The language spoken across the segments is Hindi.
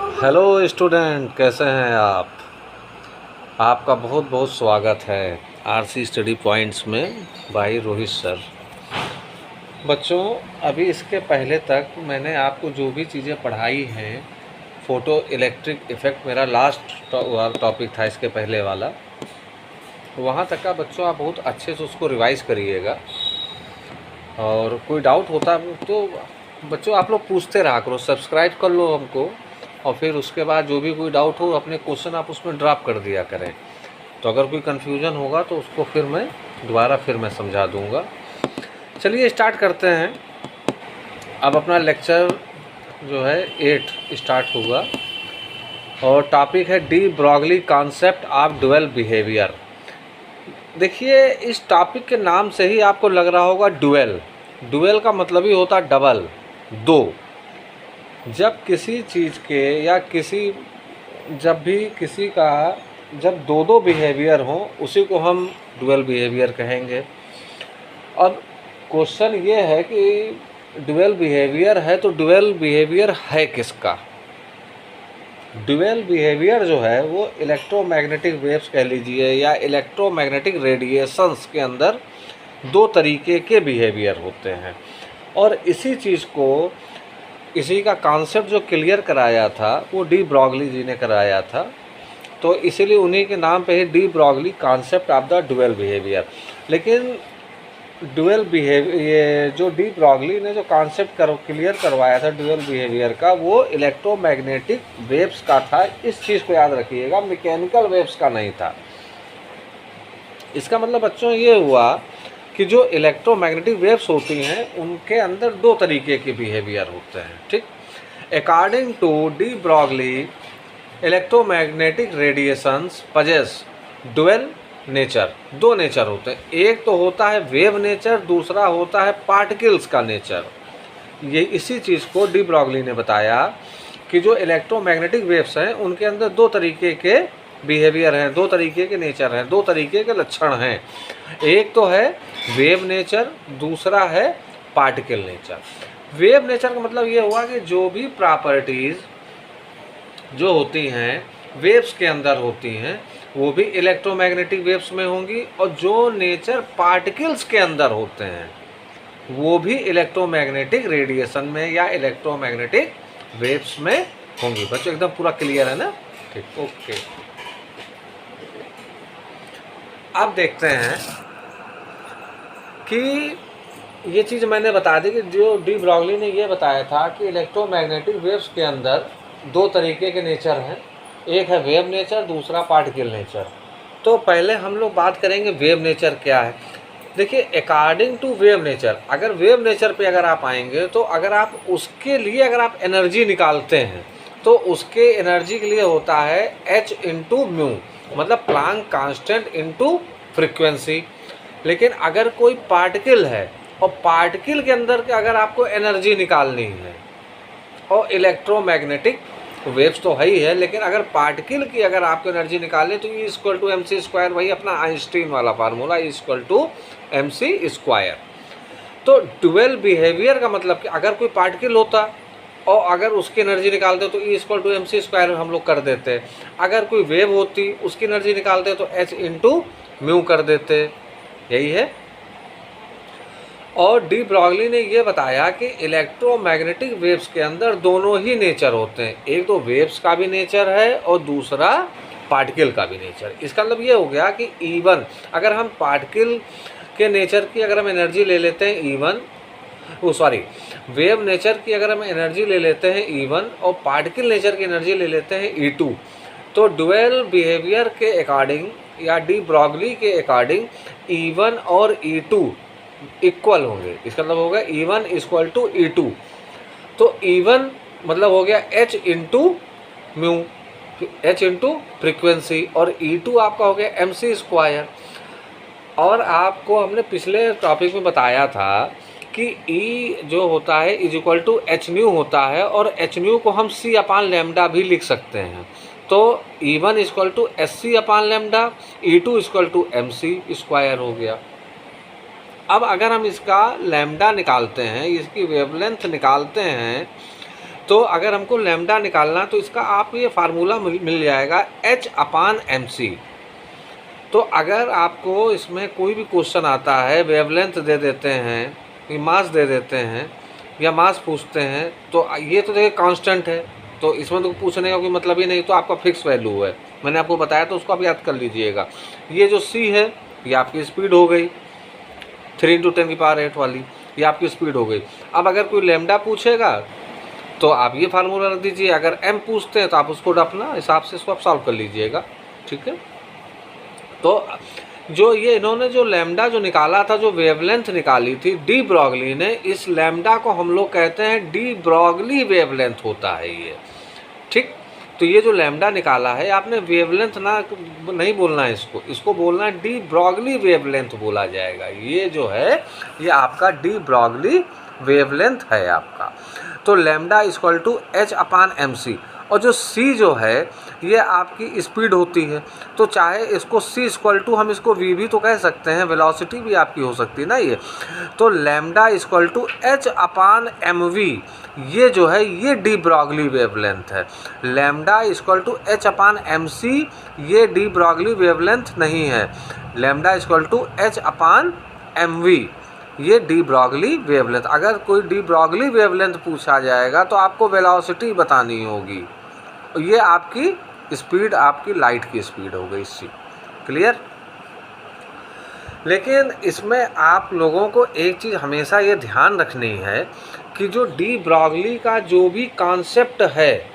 हेलो स्टूडेंट, कैसे हैं आप? आपका बहुत बहुत स्वागत है आरसी स्टडी पॉइंट्स में भाई रोहित सर। बच्चों, अभी इसके पहले तक मैंने आपको जो भी चीज़ें पढ़ाई हैं, फ़ोटो इलेक्ट्रिक इफ़ेक्ट मेरा लास्ट टॉपिक था इसके पहले वाला, वहाँ तक का बच्चों आप बहुत अच्छे से उसको रिवाइज़ करिएगा। और कोई डाउट होता है तो बच्चों आप लोग पूछते रहा करो, सब्सक्राइब कर लो हमको, और फिर उसके बाद जो भी कोई डाउट हो अपने क्वेश्चन आप उसमें ड्रॉप कर दिया करें। तो अगर कोई कन्फ्यूजन होगा तो उसको फिर मैं दोबारा समझा दूंगा। चलिए स्टार्ट करते हैं। अब अपना लेक्चर जो है 8 स्टार्ट होगा और टॉपिक है D Broglie concept of dual behaviour. देखिए, इस टॉपिक के नाम से ही आपको लग रहा होगा ड्यूअल। ड्यूअल का मतलब ही होता है डबल, दो। जब किसी चीज़ के या जब भी किसी का जब दो दो बिहेवियर हो उसी को हम ड्यूअल बिहेवियर कहेंगे। अब क्वेश्चन ये है कि ड्यूअल बिहेवियर है तो ड्यूअल बिहेवियर है किसका? ड्यूअल बिहेवियर जो है वो इलेक्ट्रोमैग्नेटिक वेव्स कह लीजिए या इलेक्ट्रोमैग्नेटिक रेडिएशंस के अंदर दो तरीके के बिहेवियर होते हैं। और इसी का कॉन्सेप्ट जो क्लियर कराया था वो डी ब्रॉगली जी ने कराया था, तो इसीलिए उन्हीं के नाम पे ही de Broglie concept of the dual behaviour. लेकिन ड्यूअल बिहेवियर, ये जो डी ब्रॉगली ने जो कॉन्सेप्ट क्लियर करवाया था ड्यूअल बिहेवियर का, वो इलेक्ट्रोमैग्नेटिक वेव्स का था। इस चीज़ को याद रखिएगा, मैकेनिकल वेव्स का नहीं था। इसका मतलब बच्चों ये हुआ कि जो इलेक्ट्रोमैग्नेटिक वेव्स होती हैं उनके अंदर दो तरीके के बिहेवियर होते हैं, ठीक। According to de Broglie, electromagnetic radiations possess dual nature. दो नेचर होते हैं, एक तो होता है वेव नेचर, दूसरा होता है पार्टिकल्स का नेचर। ये इसी चीज़ को डी ब्रॉगली ने बताया कि जो इलेक्ट्रोमैग्नेटिक वेव्स हैं उनके अंदर दो तरीके के बिहेवियर हैं, दो तरीके के नेचर हैं, दो तरीके के लक्षण हैं। एक तो है वेव नेचर, दूसरा है पार्टिकल नेचर। वेव नेचर का मतलब ये हुआ कि जो भी प्रॉपर्टीज़ जो होती हैं वेव्स के अंदर होती हैं वो भी इलेक्ट्रोमैग्नेटिक वेव्स में होंगी, और जो नेचर पार्टिकल्स के अंदर होते हैं वो भी इलेक्ट्रोमैग्नेटिक रेडिएशन में या इलेक्ट्रोमैग्नेटिक वेव्स में होंगी। बच्चों एकदम पूरा क्लियर है ना? ठीक, ओके। अब देखते हैं कि ये चीज़ मैंने बता दी कि जो डी ब्रॉगली ने ये बताया था कि इलेक्ट्रोमैग्नेटिक वेव्स के अंदर दो तरीके के नेचर हैं, एक है वेव नेचर, दूसरा पार्टिकल नेचर। तो पहले हम लोग बात करेंगे वेव नेचर क्या है। देखिए, अकॉर्डिंग टू वेव नेचर, अगर वेव नेचर पे अगर आप आएंगे तो अगर आप उसके लिए अगर आप एनर्जी निकालते हैं तो उसके एनर्जी के लिए होता है h इंटू म्यू, मतलब प्लांक कांस्टेंट इंटू फ्रिक्वेंसी। लेकिन अगर कोई पार्टिकल है और पार्टिकल के अंदर के अगर आपको एनर्जी निकालनी है, और इलेक्ट्रोमैग्नेटिक वेव्स तो है ही है, लेकिन अगर पार्टिकल की अगर आपको एनर्जी निकालनी तो E इक्वल टू mc², वही अपना आइंस्टीन वाला formula E equal to mc²। तो ड्यूअल बिहेवियर का मतलब कि अगर कोई पार्टिकल होता और अगर उसकी एनर्जी निकालते तो E इक्वल टू mc² हम लोग कर देते। अगर कोई वेव होती उसकी एनर्जी निकालते तो h इंटू म्यू कर देते। यही है। और डी ब्रॉगली ने ये बताया कि इलेक्ट्रोमैग्नेटिक वेव्स के अंदर दोनों ही नेचर होते हैं, एक तो वेव्स का भी नेचर है और दूसरा पार्टिकल का भी नेचर। इसका मतलब ये हो गया कि इवन अगर हम पार्टिकल के नेचर की अगर हम एनर्जी ले लेते हैं वेव नेचर की अगर हम एनर्जी ले लेते हैं E1 और पार्टिकल नेचर की एनर्जी ले लेते हैं E2, तो ड्यूअल बिहेवियर के अकॉर्डिंग या डी ब्रॉगली के अकॉर्डिंग E1 और E2 इक्वल होंगे। इसका मतलब होगा E1 इक्वल टू E2। तो E1 मतलब हो गया h into mu, h into frequency, और E2 आपका हो गया mc²। और आपको हमने पिछले टॉपिक में बताया था कि E जो होता है is equal to h nu होता है, और एच न्यू को हम c/λ भी लिख सकते हैं। तो E1 equal to sc/λ, E2 equal to mc² हो गया। अब अगर हम इसका लैम्डा निकालते हैं, इसकी वेवलेंथ निकालते हैं, तो अगर हमको लैम्डा निकालना तो इसका आप ये फार्मूला मिल जाएगा H/mc। तो अगर आपको इसमें कोई भी क्वेश्चन आता है, वेवलेंथ दे देते हैं, मास दे देते हैं या मास पूछते हैं, तो ये तो देखिए कांस्टेंट है, तो इसमें तो पूछने का कोई मतलब ही नहीं, तो आपका फिक्स वैल्यू है। मैंने आपको बताया तो उसको आप याद कर लीजिएगा। ये जो c है ये आपकी स्पीड हो गई 3 × 10⁸ वाली, ये आपकी स्पीड हो गई। अब अगर कोई लैम्डा पूछेगा तो आप ये फार्मूला रख दीजिए, अगर m पूछते हैं तो आप उसको अपना हिसाब से इसको आप सॉल्व कर लीजिएगा, ठीक है। तो जो ये इन्होंने जो लैम्डा जो निकाला था, जो वेवलेंथ निकाली थी डी ब्रॉगली ने, इस लैम्डा को हम लोग कहते हैं डी ब्रॉगली वेवलेंथ होता है ये, ठीक। तो ये जो लैम्डा निकाला है, आपने वेवलेंथ ना नहीं बोलना है, इसको बोलना है डी ब्रॉगली वेवलेंथ बोला जाएगा। ये जो है ये आपका डी ब्रॉगली वेवलेंथ है आपका। तो लैम्डा इक्वल टू H/mc, और जो c जो है ये आपकी स्पीड होती है, तो चाहे इसको c इक्वल टू हम इसको v भी तो कह सकते हैं, वेलोसिटी भी आपकी हो सकती है ना ये। तो लैम्डा इक्वल टू H/mv, ये जो है ये डी ब्रॉगली वेवलेंथ है। लैम्डा इक्वल टू H/mc, ये डी ब्रॉगली वेवलेंथ नहीं है। लैम्डा इक्वल टू H/mv, ये डी ब्रॉगली वेवलेंथ। अगर कोई डी ब्रॉगली वेवलेंथ पूछा जाएगा तो आपको वेलोसिटी बतानी होगी, ये आपकी स्पीड, आपकी लाइट की स्पीड हो गई, इससे क्लियर। लेकिन इसमें आप लोगों को एक चीज़ हमेशा ये ध्यान रखनी है कि जो डी ब्रॉगली का जो भी कॉन्सेप्ट है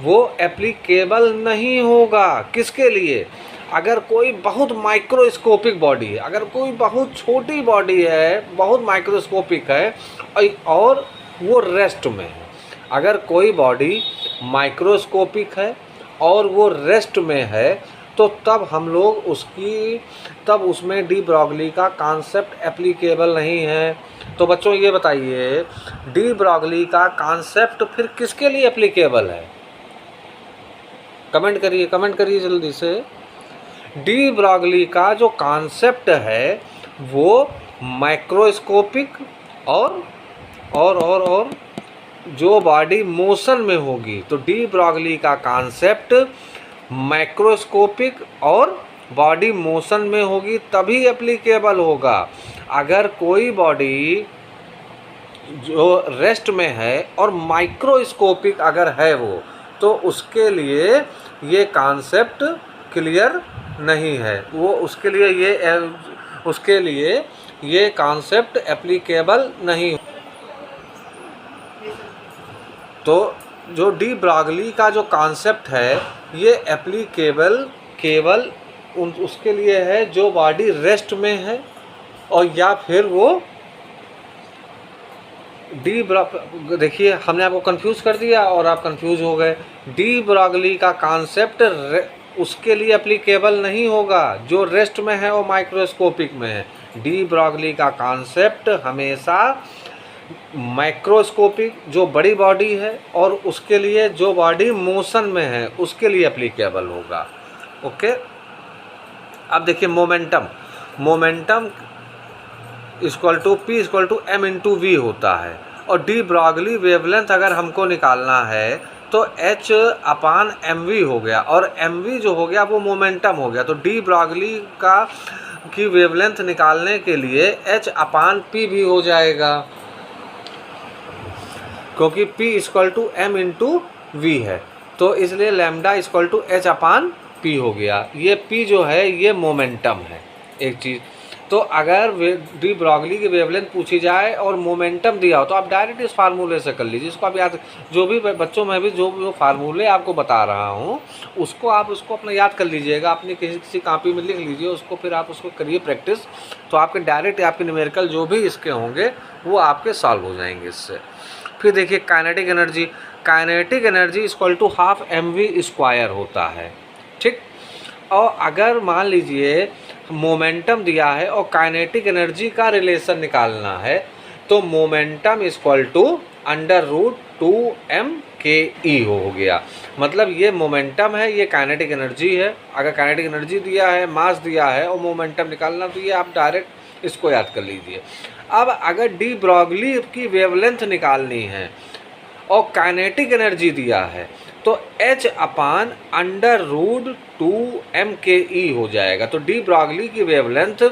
वो एप्लीकेबल नहीं होगा। किसके लिए? अगर कोई बहुत माइक्रोस्कोपिक बॉडी है, अगर कोई बहुत छोटी बॉडी है, बहुत माइक्रोस्कोपिक है और वो रेस्ट में है, अगर कोई बॉडी माइक्रोस्कोपिक है और वो रेस्ट में है, तो तब हम लोग तब उसमें डी ब्रॉगली का कॉन्सेप्ट एप्लीकेबल नहीं है। तो बच्चों ये बताइए, डी ब्रॉगली का कॉन्सेप्ट फिर किसके लिए एप्लीकेबल है? कमेंट करिए जल्दी से। डी ब्रॉगली का जो कॉन्सेप्ट है वो माइक्रोस्कोपिक और जो बॉडी मोशन में होगी, तो डी ब्रॉगली का कॉन्सेप्ट माइक्रोस्कोपिक और बॉडी मोशन में होगी तभी एप्लीकेबल होगा। अगर कोई बॉडी जो रेस्ट में है और माइक्रोस्कोपिक अगर है वो, तो उसके लिए ये कॉन्सेप्ट क्लियर नहीं है, वो उसके लिए ये कॉन्सेप्ट एप्लीकेबल नहीं। तो जो डी ब्रॉगली का जो कॉन्सेप्ट है ये एप्लीकेबल केवल उसके लिए है जो बॉडी रेस्ट में है, और या फिर वो देखिए हमने आपको कंफ्यूज कर दिया और आप कंफ्यूज हो गए। डी ब्रॉगली का कॉन्सेप्ट उसके लिए एप्लीकेबल नहीं होगा जो रेस्ट में है और माइक्रोस्कोपिक में है। डी ब्रॉगली का कॉन्सेप्ट हमेशा माइक्रोस्कोपिक जो बड़ी बॉडी है और उसके लिए जो बॉडी मोशन में है उसके लिए एप्लीकेबल होगा। ओके, अब देखिए momentum equal to P equal to m/v होता है, और डी ब्रॉगली वेवलेंथ अगर हमको निकालना है तो H/mv हो गया, और mv जो हो गया वो मोमेंटम हो गया। तो डी ब्रॉगली की वेवलेंथ निकालने के लिए H/p भी हो जाएगा, क्योंकि P इक्वल टू m/v है, तो इसलिए लैम्डा इक्वल टू H/p हो गया। ये P जो है ये मोमेंटम है एक चीज़। तो अगर डी ब्रॉगली की वेवलेंथ पूछी जाए और मोमेंटम दिया हो तो आप डायरेक्ट इस फार्मूले से कर लीजिए। इसको आप याद, जो भी बच्चों में भी जो फार्मूले आपको बता रहा हूँ उसको अपना याद कर लीजिएगा, अपनी किसी कापी में लिख लीजिए उसको, फिर आप उसको करिए प्रैक्टिस, तो आपके डायरेक्ट आपके न्यूमेरिकल जो भी इसके होंगे वो आपके सॉल्व हो जाएंगे इससे। फिर देखिए kinetic energy equal to ½ mv² होता है, ठीक। और अगर मान लीजिए मोमेंटम दिया है और काइनेटिक एनर्जी का रिलेशन निकालना है, तो मोमेंटम इक्वल टू √2m/ke हो गया। मतलब ये मोमेंटम है, ये काइनेटिक एनर्जी है। अगर काइनेटिक एनर्जी दिया है, मास दिया है और मोमेंटम निकालना, तो ये आप डायरेक्ट इसको याद कर लीजिए। अब अगर डी ब्रॉगली की वेवलेंथ निकालनी है और काइनेटिक एनर्जी दिया है तो H/√2m/ke हो जाएगा। तो डी ब्रॉगली की वेवलेंथ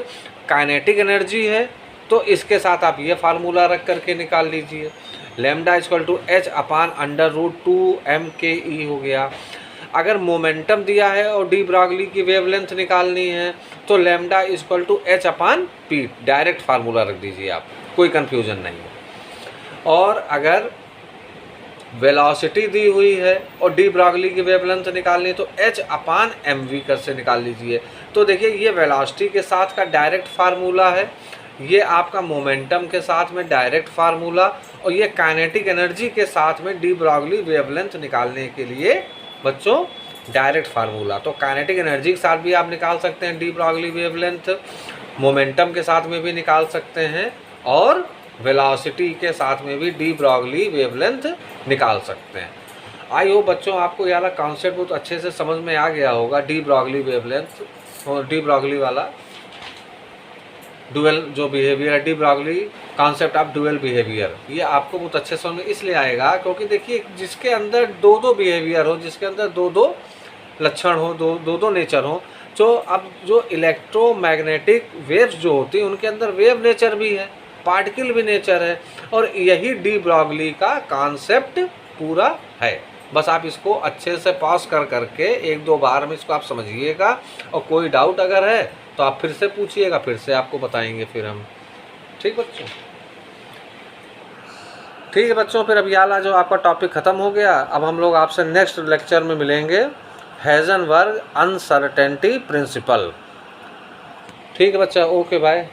काइनेटिक एनर्जी है, तो इसके साथ आप ये फार्मूला रख करके निकाल लीजिए। लैम्डा इक्वल टू H/√2m/ke हो गया। अगर मोमेंटम दिया है और डी ब्रॉगली की वेवलेंथ निकालनी है तो lambda equal to H/p, direct formula रख दीजिए आप, कोई कन्फ्यूजन नहीं है। और अगर वेलोसिटी दी हुई है और डी ब्रॉगली की वेवलेंथ निकालनी है तो H/mv कर से निकाल लीजिए। तो देखिए ये वेलोसिटी के साथ का डायरेक्ट फार्मूला है, ये आपका मोमेंटम के साथ में डायरेक्ट फार्मूला, और ये काइनेटिक एनर्जी के साथ में डी ब्रॉगली वेवलेंथ निकालने के लिए बच्चों डायरेक्ट फार्मूला। तो काइनेटिक एनर्जी के साथ भी आप निकाल सकते हैं डी ब्रॉगली वेवलेंथ, मोमेंटम के साथ में भी निकाल सकते हैं, और वेलोसिटी के साथ में भी डी ब्रॉगली वेवलेंथ निकाल सकते हैं। आई होप बच्चों आपको यार कॉन्सेप्ट बहुत अच्छे से समझ में आ गया होगा। डी ब्रॉगली वेवलेंथ और डी ब्रॉगली वाला डुअल जो बिहेवियर है, D Broglie concept of dual behaviour, ये आपको बहुत अच्छे समझ में इसलिए आएगा क्योंकि देखिए जिसके अंदर दो दो बिहेवियर हो, जिसके अंदर दो दो लक्षण हो, दो दो नेचर हो, तो अब जो इलेक्ट्रोमैग्नेटिक वेव्स जो होती हैं उनके अंदर वेव नेचर भी है, पार्टिकल भी नेचर है, और यही डी ब्रॉगली का कॉन्सेप्ट पूरा है। बस आप इसको अच्छे से पास कर करके एक दो बार में इसको आप समझिएगा, और कोई डाउट अगर है तो आप फिर से पूछिएगा, फिर से आपको बताएंगे फिर हम। ठीक बच्चों, ठीक है बच्चों, फिर अब याला जो आपका टॉपिक ख़त्म हो गया। अब हम लोग आपसे नेक्स्ट लेक्चर में मिलेंगे, हाइजेनबर्ग अनसर्टेनिटी प्रिंसिपल। ठीक है बच्चा, ओके बाय।